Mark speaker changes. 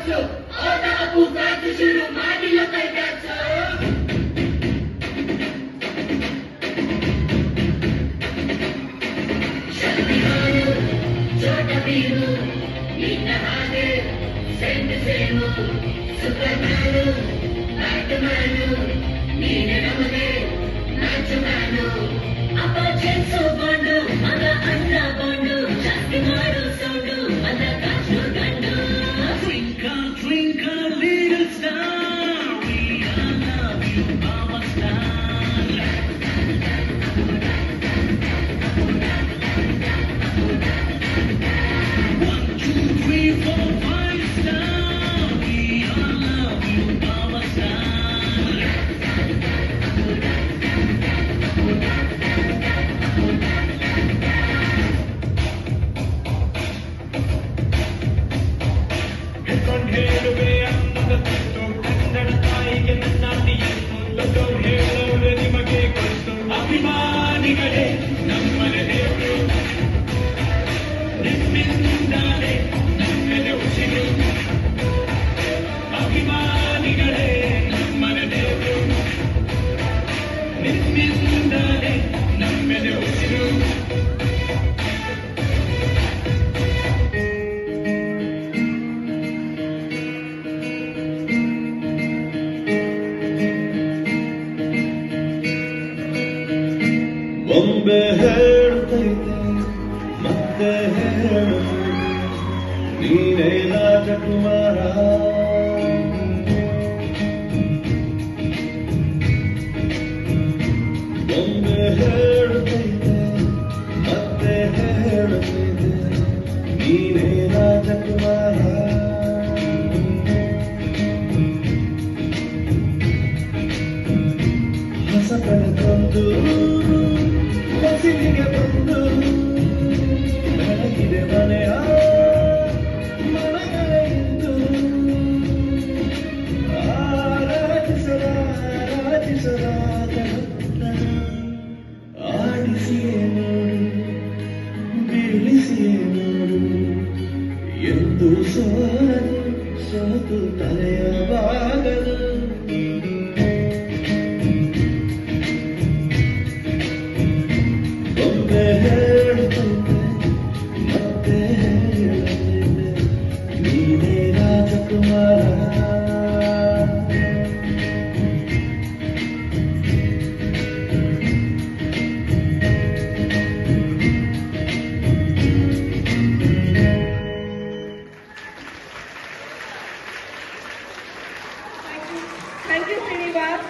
Speaker 1: ಕೊಚ್ಚು ಓಟ ಕೂಗಾಟು ಶುರು ಮಾಡಿಲ್ಲ ಕೈ ಬ್ಯಾಚು ಶಕ್ತಿಮಾನು ಚೋಟ ಬೀರು ನಿನ್ನ ಹಾಗೆ ಸೇಮು ಸೂಪರ್ಮ್ಯಾನು ಬ್ಯಾಟ್ಮ್ಯಾನು ನೀನೆ ನಮಗೆ ಮ್ಯಾಚ್ ಮ್ಯಾನು ಅಪ್ಪ ಚೆನ್ಸು ಬಂಡು ಮಗ ಅಣ್ಣ ಬಂಡು ಜಾಸ್ತಿ ಮಾಡು ಸೌಂಡು ಮದ ಕಾಚು ಗಂಡು Twinkle, twinkle, little star, we all love you, our star. 1, 2, 3, 4, 5 star, we all love you, our star. ಹಿಡ್ಕೊಂಡು ಹೇಳುವೆ ಅನ್ನದ ತುತ್ತು ಕನ್ನಡ ತಾಯಿಗೆ ನನ್ನಾಟಿಯನ್ನು ದೊಡ್ಡವ್ರು ಹೇಳೋರೆ ನಿಮಗೆ ಗೊತ್ತು ಅಭಿಮಾನಿಗಳೇ ನಮ್ಮನೆ ದೇವರು ನಿಮ್ಮಿಂದಾನೆ ನಮ್ಮೆದೆ ಉಸಿರು ಅಭಿಮಾನಿಗಳೇ ನಮ್ಮನೆ ದೇವರು ನಿಮ್ಮಿಂದಾನೆ ನಮ್ಮೆದೆ ಉಸಿರು ಒಮ್ಮೆ ಹೇಳುತ್ತೈತೆ ಮತ್ತೆ ಹೇಳುತ್ತೈತೆ ನೀನೇ ರಾಜಕುಮಾರ ಒಮ್ಮೆ ಹೇಳುತ್ತೈತೆ ಮತ್ತೆ ಹೇಳುತ್ತೈತೆ ನೀನೇ ರಾಜಕುಮಾರ ಹೊಸ ಕಳೆದೊಂದು ಮಸಿಲಿಗೆ ಬಂದು ಬೆಳಗಿದೆ ಮನೆಯ ಮನಗಳೆಂದು ಆರಾಧಿಸರಾದ ಆಡಿಸಿಯೇ ನೋಡು ಬೀಳಿಸಿಯೇ ನೋಡು ಎಂದು ಸೋತು ತಲೆಯ ಬಾಗಲು ಹೇಳುತ್ತೈತೆ ಮತ್ತೆ ಹೇಳುತ್ತೈತೆ ನೀನೇ ರಾಜಕುಮಾರ
Speaker 2: Thank you, Srinivas.